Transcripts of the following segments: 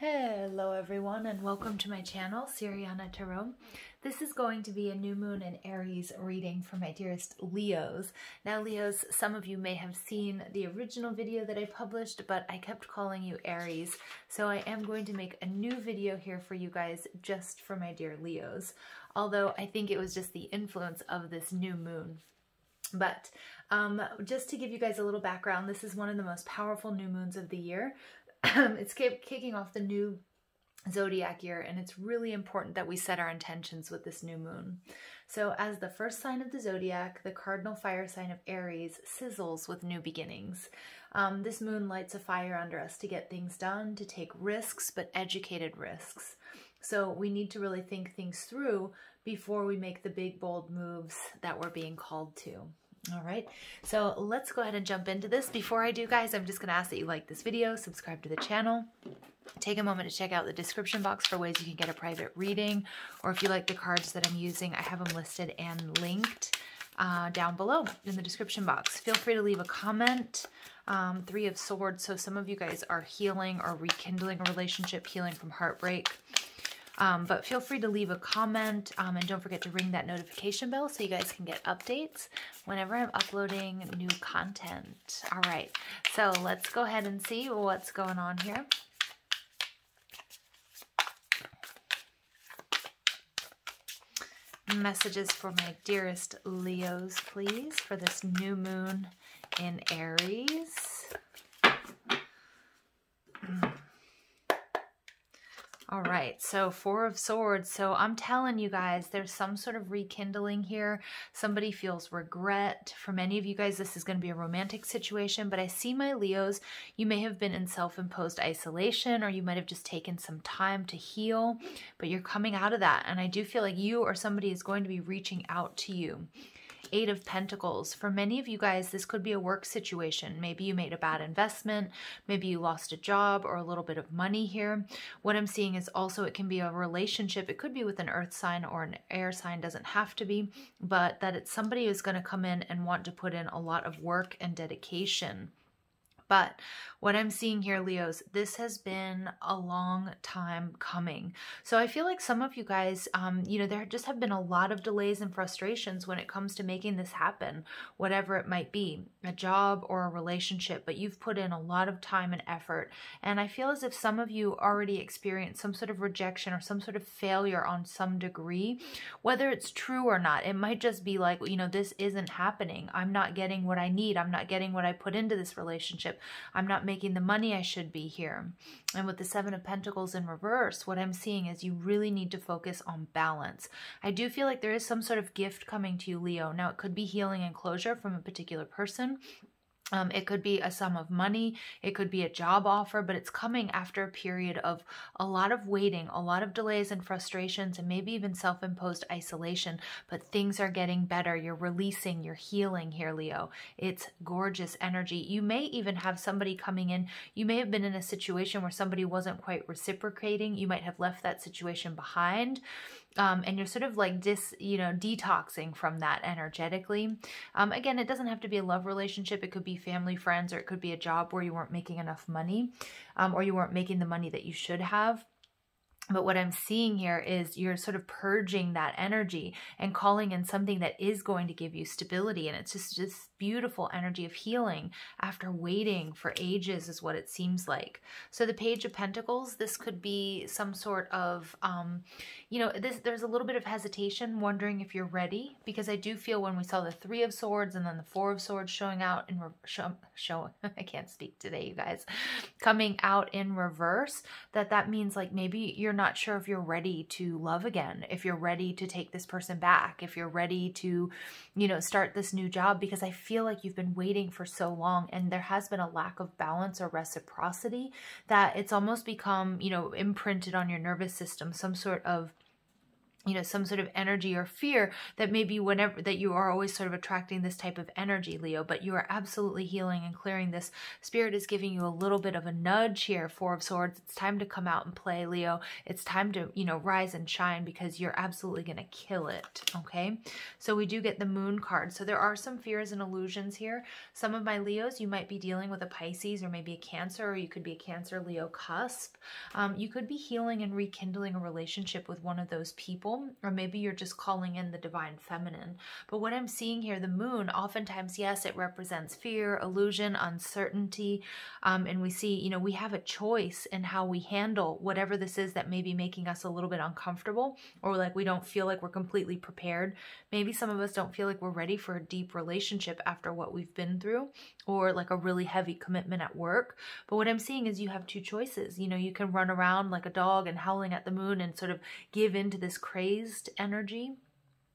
Hello everyone and welcome to my channel, Siriana Tarot. This is going to be a new moon and Aries reading for my dearest Leos. Now Leos, some of you may have seen the original video that I published, but I kept calling you Aries. So I am going to make a new video here for you guys just for my dear Leos. Although I think it was just the influence of this new moon. But just to give you guys a little background, this is one of the most powerful new moons of the year. It's kicking off the new zodiac year, and it's really important that we set our intentions with this new moon. So as the first sign of the zodiac, the cardinal fire sign of Aries sizzles with new beginnings. This moon lights a fire under us to get things done, to take risks, but educated risks. So we need to really think things through before we make the big, bold moves that we're being called to. All right, so let's go ahead and jump into this. Before I do, guys, I'm just going to ask that you like this video, subscribe to the channel, take a moment to check out the description box for ways you can get a private reading, or if you like the cards that I'm using, I have them listed and linked down below in the description box. Feel free to leave a comment. Three of Swords, so some of you guys are healing or rekindling a relationship, healing from heartbreak. But feel free to leave a comment and don't forget to ring that notification bell so you guys can get updates whenever I'm uploading new content. All right, so let's go ahead and see what's going on here. Messages for my dearest Leos, please, for this new moon in Aries. All right, so Four of Swords. So I'm telling you guys, there's some sort of rekindling here. Somebody feels regret. For many of you guys, this is going to be a romantic situation, but I see my Leos, you may have been in self-imposed isolation, or you might have just taken some time to heal, but you're coming out of that. And I do feel like you or somebody is going to be reaching out to you. Eight of Pentacles. For many of you guys, this could be a work situation. Maybe you made a bad investment. Maybe you lost a job or a little bit of money here. What I'm seeing is also it can be a relationship. It could be with an earth sign or an air sign. Doesn't have to be. But that it's somebody who's going to come in and want to put in a lot of work and dedication. But what I'm seeing here, Leos, this has been a long time coming. So I feel like some of you guys, there just have been a lot of delays and frustrations when it comes to making this happen, whatever it might be, a job or a relationship, but you've put in a lot of time and effort. And I feel as if some of you already experienced some sort of rejection or some sort of failure on some degree, whether it's true or not. It might just be like, this isn't happening. I'm not getting what I need. I'm not getting what I put into this relationship. I'm not making the money I should be here. And with the Seven of Pentacles in reverse, what I'm seeing is you really need to focus on balance. I do feel like there is some sort of gift coming to you, Leo. Now, it could be healing and closure from a particular person. It could be a sum of money, it could be a job offer, but it's coming after a period of a lot of waiting, a lot of delays and frustrations, and maybe even self-imposed isolation, but things are getting better. You're releasing, you're healing here, Leo. It's gorgeous energy. You may even have somebody coming in. You may have been in a situation where somebody wasn't quite reciprocating. You might have left that situation behind. And you're sort of like detoxing from that energetically. Again, it doesn't have to be a love relationship. It could be family, friends, or it could be a job where you weren't making enough money, or you weren't making the money that you should have. But what I'm seeing here is you're sort of purging that energy and calling in something that is going to give you stability. And it's just this beautiful energy of healing after waiting for ages is what it seems like. So the Page of Pentacles, this could be some sort of, there's a little bit of hesitation, wondering if you're ready, because I do feel when we saw the Three of Swords and then the Four of Swords showing out in I can't speak today, you guys, coming out in reverse, that means like maybe you're not sure if you're ready to love again, if you're ready to take this person back, if you're ready to, start this new job, because I feel like you've been waiting for so long and there has been a lack of balance or reciprocity that it's almost become, imprinted on your nervous system, some sort of some sort of energy or fear that maybe whenever that you are always sort of attracting this type of energy, Leo, but you are absolutely healing and clearing this. Spirit is giving you a little bit of a nudge here, Four of Swords. It's time to come out and play, Leo. It's time to, rise and shine, because you're absolutely going to kill it. Okay. So we do get the Moon card. So there are some fears and illusions here. Some of my Leos, you might be dealing with a Pisces or maybe a Cancer, or you could be a Cancer Leo cusp. You could be healing and rekindling a relationship with one of those people. Or maybe you're just calling in the divine feminine. But what I'm seeing here, the Moon, oftentimes, yes, it represents fear, illusion, uncertainty. And we see, we have a choice in how we handle whatever this is that may be making us a little bit uncomfortable, or like we don't feel like we're completely prepared. Maybe some of us don't feel like we're ready for a deep relationship after what we've been through, or like a really heavy commitment at work. But what I'm seeing is you have two choices. You can run around like a dog and howling at the moon and sort of give into this crazed energy,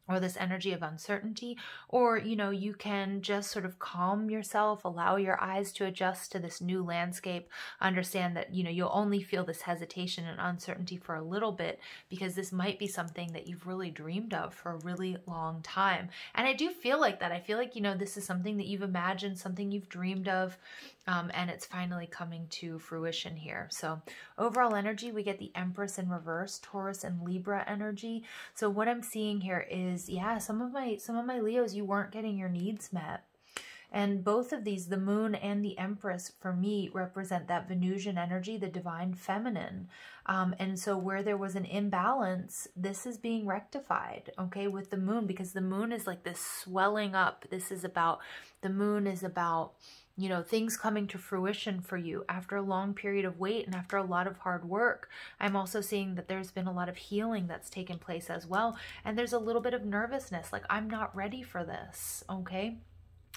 or this energy of uncertainty, or, you can just sort of calm yourself, allow your eyes to adjust to this new landscape, understand that, you'll only feel this hesitation and uncertainty for a little bit, because this might be something that you've really dreamed of for a really long time. And I do feel like that. I feel like, this is something that you've imagined, something you've dreamed of, and it's finally coming to fruition here. So overall energy, we get the Empress in reverse, Taurus and Libra energy. So what I'm seeing here is, yeah, some of my Leos, you weren't getting your needs met. And both of these, the Moon and the Empress, for me, represent that Venusian energy, the divine feminine. And so where there was an imbalance, this is being rectified, okay, with the Moon, because the Moon is like this swelling up. The Moon is about, things coming to fruition for you after a long period of wait and after a lot of hard work. I'm also seeing that there's been a lot of healing that's taken place as well. And there's a little bit of nervousness, like I'm not ready for this, okay?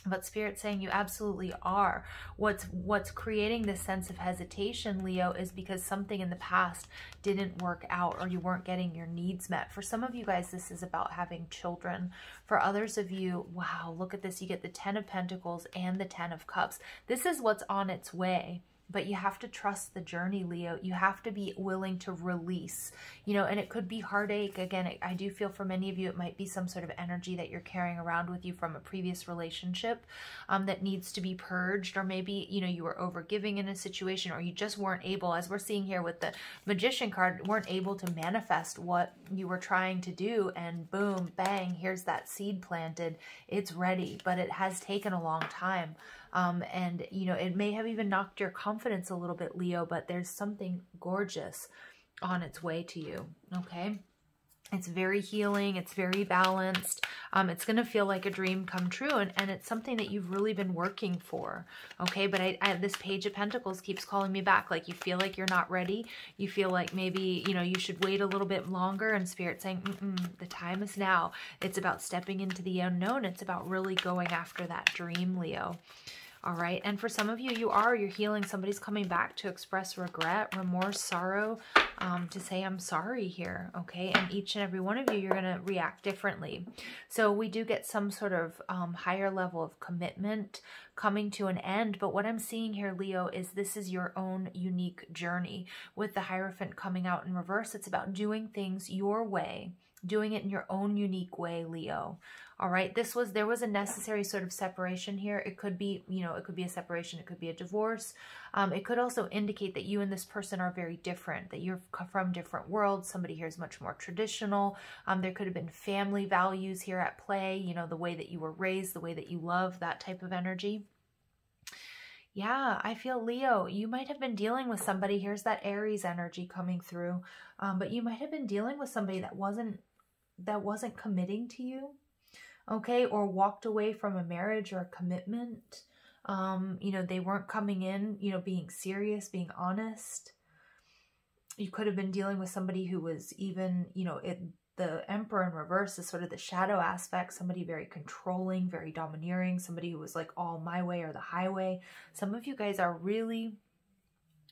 But Spirit's saying you absolutely are. What's creating this sense of hesitation, Leo, is because something in the past didn't work out, or you weren't getting your needs met. For some of you guys, this is about having children. For others of you, wow, look at this. You get the 10 of Pentacles and the 10 of Cups. This is what's on its way. But you have to trust the journey, Leo. You have to be willing to release, and it could be heartache. Again, I do feel for many of you, it might be some sort of energy that you're carrying around with you from a previous relationship that needs to be purged. Or maybe, you were overgiving in a situation, or you just weren't able, as we're seeing here with the Magician card, weren't able to manifest what you were trying to do. And boom, bang, here's that seed planted. It's ready, but it has taken a long time. And, it may have even knocked your confidence a little bit, Leo, but there's something gorgeous on its way to you, okay? It's very healing. It's very balanced. It's going to feel like a dream come true, and it's something that you've really been working for, okay? But this Page of Pentacles keeps calling me back. Like, you feel like you're not ready. You feel like maybe, you should wait a little bit longer, and Spirit saying, the time is now. It's about stepping into the unknown. It's about really going after that dream, Leo. All right. And for some of you, you're healing. Somebody's coming back to express regret, remorse, sorrow, to say, I'm sorry here. Okay. And each and every one of you, you're going to react differently. So we do get some sort of higher level of commitment coming to an end. But what I'm seeing here, Leo, is this is your own unique journey. With the Hierophant coming out in reverse, it's about doing things your way, doing it in your own unique way, Leo. All right. There was a necessary sort of separation here. It could be, it could be a separation. It could be a divorce. It could also indicate that you and this person are very different, that you're from different worlds. Somebody here is much more traditional. There could have been family values here at play, the way that you were raised, the way that you love, that type of energy. Yeah, I feel, Leo, you might have been dealing with somebody. Here's that Aries energy coming through. But you might have been dealing with somebody that wasn't committing to you. Okay, or walked away from a marriage or a commitment. They weren't coming in, being serious, being honest. You could have been dealing with somebody who was even, the Emperor in reverse is sort of the shadow aspect, somebody very controlling, very domineering, somebody who was like all my way or the highway. Some of you guys are really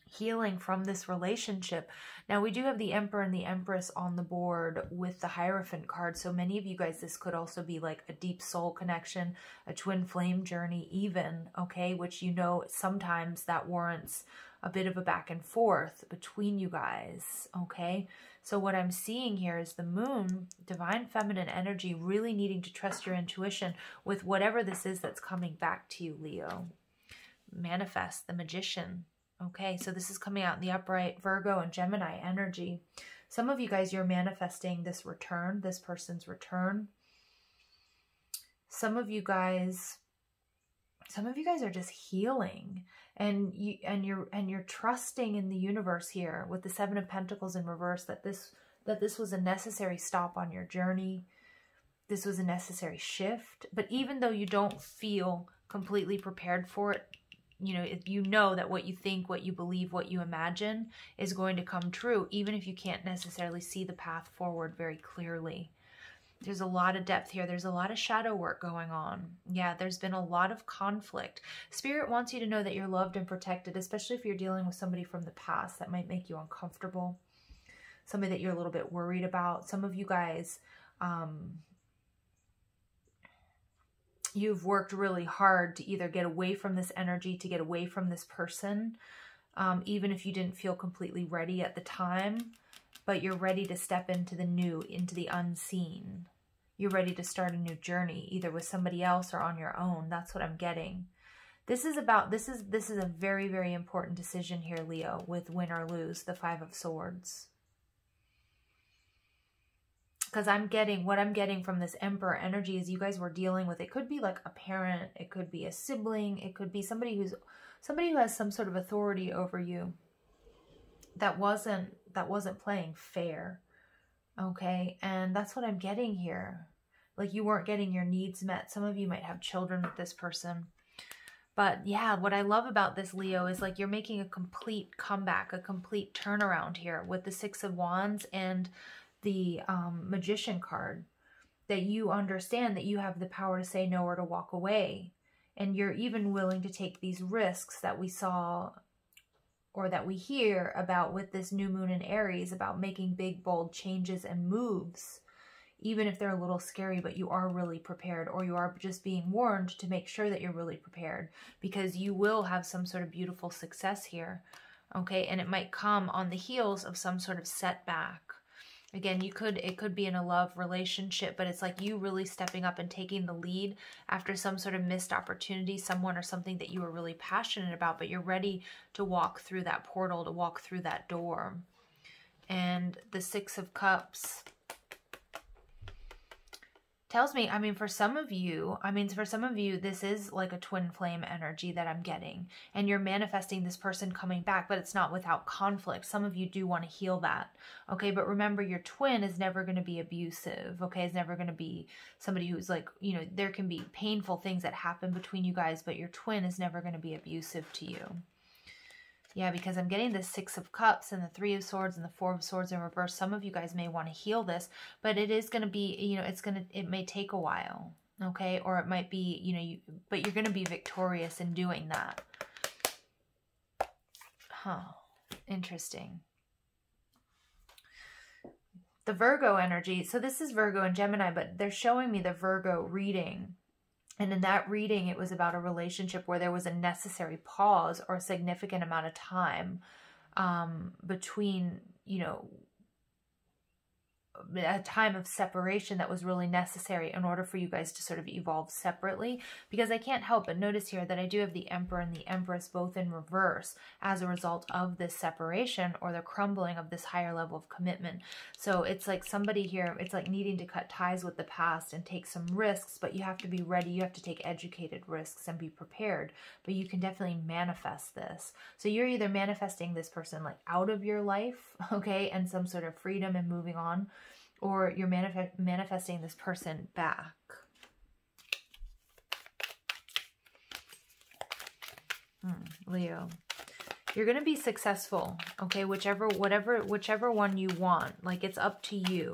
healing from this relationship. Now, we do have the Emperor and the Empress on the board with the Hierophant card. So many of you guys, this could also be like a deep soul connection, a twin flame journey even, okay, which sometimes that warrants a bit of a back and forth between you guys, okay? So what I'm seeing here is the moon, divine feminine energy, really needing to trust your intuition with whatever this is that's coming back to you, Leo. Manifest the magician, okay? So this is coming out in the upright Virgo and Gemini energy. Some of you guys, you're manifesting this return, this person's return. Some of you guys are just healing, and you're trusting in the universe here with the Seven of Pentacles in reverse that this was a necessary stop on your journey. This was a necessary shift. But even though you don't feel completely prepared for it, you know that what you think, what you believe, what you imagine is going to come true, even if you can't necessarily see the path forward very clearly. There's a lot of depth here. There's a lot of shadow work going on. Yeah, there's been a lot of conflict. Spirit wants you to know that you're loved and protected, especially if you're dealing with somebody from the past that might make you uncomfortable, somebody that you're a little bit worried about. Some of you guys, you've worked really hard to either get away from this energy, to get away from this person, even if you didn't feel completely ready at the time. But you're ready to step into the new, into the unseen. You're ready to start a new journey, either with somebody else or on your own. That's what I'm getting. This is a very, very important decision here, Leo, with win or lose, the Five of Swords. Because what I'm getting from this Emperor energy is you guys were dealing with, it could be like a parent, it could be a sibling, it could be somebody who has some sort of authority over you that wasn't playing fair, okay? And that's what I'm getting here. Like, you weren't getting your needs met. Some of you might have children with this person. But yeah, what I love about this, Leo, is like you're making a complete comeback, a complete turnaround here with the Six of Wands and the Magician card. That you understand that you have the power to say no or to walk away. And you're even willing to take these risks that we saw or that we hear about with this new moon in Aries, about making big, bold changes and moves, even if they're a little scary, but you are really prepared, or you are just being warned to make sure that you're really prepared, because you will have some sort of beautiful success here, okay? And it might come on the heels of some sort of setback. Again, it could be in a love relationship, but it's like you really stepping up and taking the lead after some sort of missed opportunity, someone or something that you were really passionate about, but you're ready to walk through that portal, to walk through that door. And the Six of Cups tells me, I mean, for some of you, this is like a twin flame energy that I'm getting, and you're manifesting this person coming back, but it's not without conflict. Some of you do want to heal that, okay? But remember, your twin is never going to be abusive, okay? It's never going to be somebody who's like, there can be painful things that happen between you guys, but your twin is never going to be abusive to you. Yeah, because I'm getting the Six of Cups and the Three of Swords and the Four of Swords in reverse. Some of you guys may want to heal this, but it is going to be, it may take a while, okay? Or it might be, but you're going to be victorious in doing that. Huh. Interesting. The Virgo energy. So this is Virgo and Gemini, but they're showing me the Virgo reading. And in that reading, it was about a relationship where there was a necessary pause or a significant amount of time between, a time of separation that was really necessary in order for you guys to sort of evolve separately. Because I can't help but notice here that I do have the Emperor and the Empress both in reverse as a result of this separation or the crumbling of this higher level of commitment. So it's like somebody here, it's like needing to cut ties with the past and take some risks, but you have to be ready. You have to take educated risks and be prepared, but you can definitely manifest this. So you're either manifesting this person like out of your life, okay, and some sort of freedom and moving on, or you're manifesting this person back. Leo, you're going to be successful, okay? Whichever one you want, like it's up to you.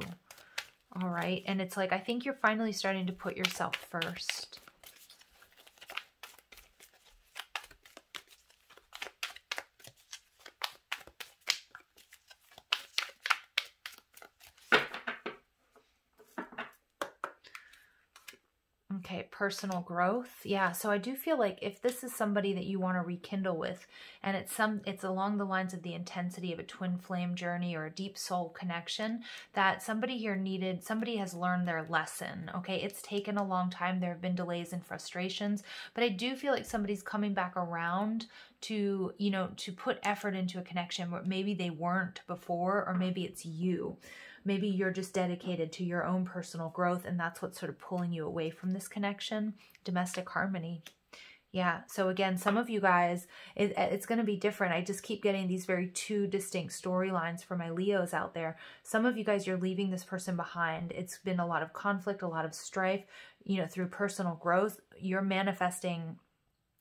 All right. And it's like, I think you're finally starting to put yourself first. Okay, personal growth. Yeah, so I do feel like if this is somebody that you want to rekindle with, and it's along the lines of the intensity of a twin flame journey or a deep soul connection, that somebody has learned their lesson. Okay, it's taken a long time. There have been delays and frustrations, but I do feel like somebody's coming back around to, to put effort into a connection where maybe they weren't before, or maybe it's you. Maybe you're just dedicated to your own personal growth, and that's what's sort of pulling you away from this connection. Domestic harmony. Yeah, so again, some of you guys, it's going to be different. I just keep getting these very two distinct storylines for my Leos out there. Some of you guys, you're leaving this person behind. It's been a lot of conflict, a lot of strife, through personal growth. You're manifesting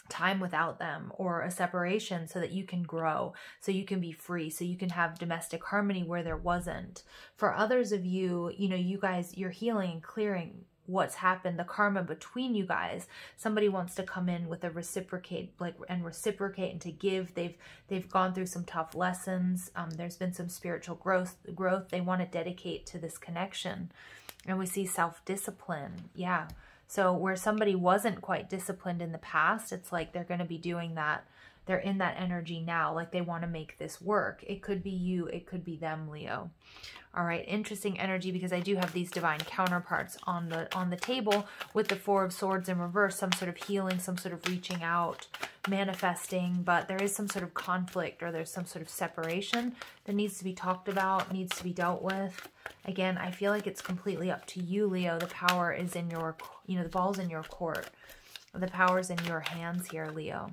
time without them, or a separation, so that you can grow, so you can be free, so you can have domestic harmony where there wasn't. For others of you, you guys, you're healing and clearing what's happened, the karma between you guys. Somebody wants to come in with a reciprocate, and to give. They've gone through some tough lessons. There's been some spiritual growth. They want to dedicate to this connection. And we see self-discipline. Yeah. So where somebody wasn't quite disciplined in the past, it's like they're going to be doing that. They're in that energy now, like they want to make this work. It could be you, it could be them, Leo. All right, interesting energy, because I do have these divine counterparts on the table with the Four of Swords in reverse, some sort of healing, some sort of reaching out, manifesting, but there is some sort of conflict, or there's some sort of separation that needs to be talked about, needs to be dealt with. Again, I feel like it's completely up to you, Leo. The power is in your, the ball's in your court. The power's in your hands here, Leo.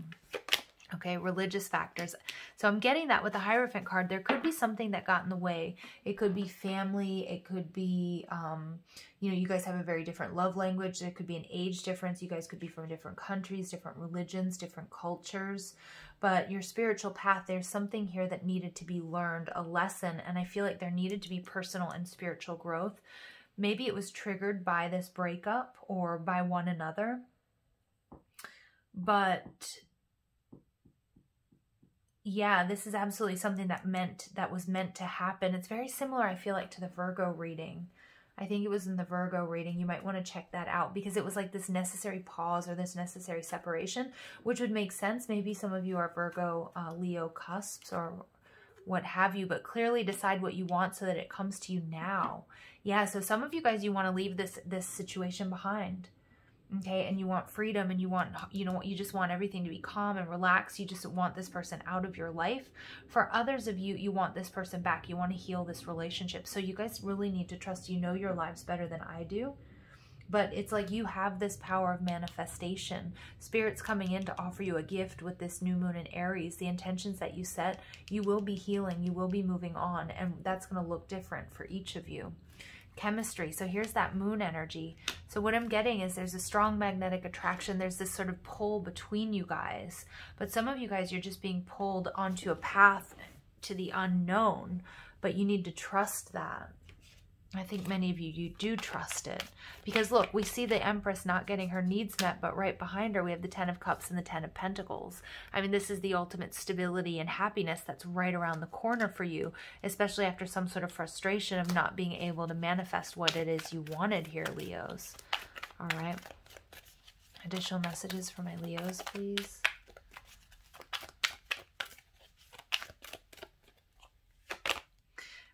Okay, religious factors. So I'm getting that with the Hierophant card. There could be something that got in the way. It could be family. It could be, you guys have a very different love language. There could be an age difference. You guys could be from different countries, different religions, different cultures. But your spiritual path, there's something here that needed to be learned, a lesson. And I feel like there needed to be personal and spiritual growth. Maybe it was triggered by this breakup or by one another. But yeah, this is absolutely something that was meant to happen. It's very similar, I feel like, to the Virgo reading. I think it was in the Virgo reading. You might want to check that out, because it was like this necessary pause or this necessary separation, which would make sense. Maybe some of you are Virgo, Leo cusps or what have you, but clearly decide what you want so that it comes to you now. Yeah, so some of you guys, you want to leave this situation behind. Okay, and you want freedom, and you want, you just want everything to be calm and relaxed. You just want this person out of your life. For others of you, you want this person back. You want to heal this relationship. So you guys really need to trust, your lives better than I do. But it's like you have this power of manifestation. Spirit's coming in to offer you a gift with this new moon in Aries. The intentions that you set, you will be healing. You will be moving on. And that's going to look different for each of you. Chemistry. So here's that moon energy. So what I'm getting is there's a strong magnetic attraction. There's this sort of pull between you guys. But some of you guys, you're just being pulled onto a path to the unknown. But you need to trust that. I think many of you, you do trust it. Because look, we see the Empress not getting her needs met, but right behind her we have the Ten of Cups and the Ten of Pentacles. I mean, this is the ultimate stability and happiness that's right around the corner for you, especially after some sort of frustration of not being able to manifest what it is you wanted here, Leos. All right. Additional messages for my Leos, please.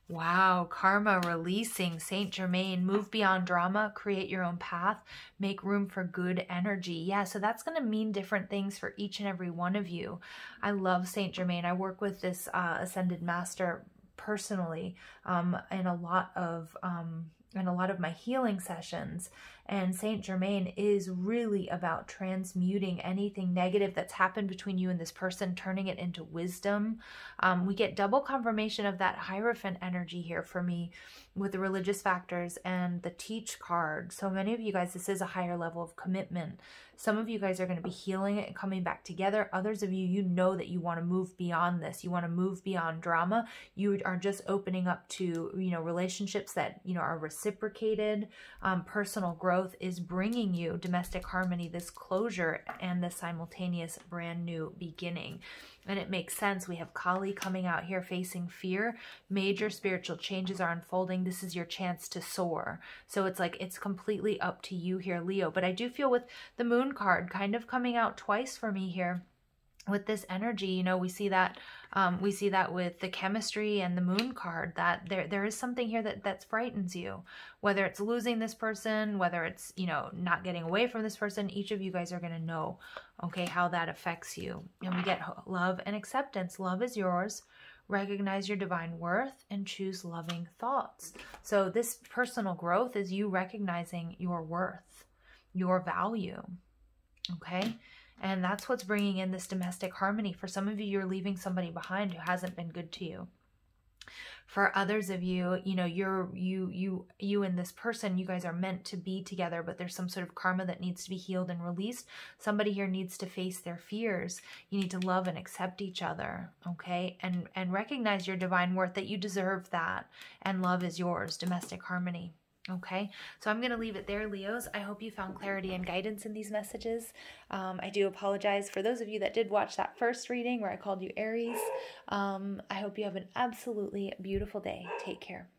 Wow, karma releasing, Saint Germain, move beyond drama, create your own path, make room for good energy. Yeah, so that's going to mean different things for each and every one of you. I love Saint Germain. I work with this Ascended Master personally in a lot of my healing sessions. And Saint Germain is really about transmuting anything negative that's happened between you and this person, turning it into wisdom. We get double confirmation of that Hierophant energy here for me with the religious factors and the Teach card. So many of you guys, this is a higher level of commitment. Some of you guys are going to be healing it and coming back together. Others of you, you know that you want to move beyond this. You want to move beyond drama. You are just opening up to, relationships that, are reciprocated, personal growth. growth is bringing you domestic harmony, this closure, and this simultaneous brand new beginning. And it makes sense. We have Kali coming out here facing fear. Major spiritual changes are unfolding. This is your chance to soar. So it's like it's completely up to you here, Leo. But I do feel with the Moon card kind of coming out twice for me here. With this energy, you know, we see that with the chemistry and the Moon card, that there is something here that frightens you, whether it's losing this person, whether it's, you know, not getting away from this person. Each of you guys are going to know, okay, how that affects you. And we get love and acceptance. Love is yours. Recognize your divine worth and choose loving thoughts. So this personal growth is you recognizing your worth, your value, okay? And that's what's bringing in this domestic harmony. For some of you, you're leaving somebody behind who hasn't been good to you. For others of you, you know, you and this person, you guys are meant to be together, but there's some sort of karma that needs to be healed and released. Somebody here needs to face their fears. You need to love and accept each other, okay? And recognize your divine worth, that you deserve that. And love is yours, domestic harmony. Okay, so I'm going to leave it there, Leos. I hope you found clarity and guidance in these messages. I do apologize for those of you that did watch that first reading where I called you Aries. I hope you have an absolutely beautiful day. Take care.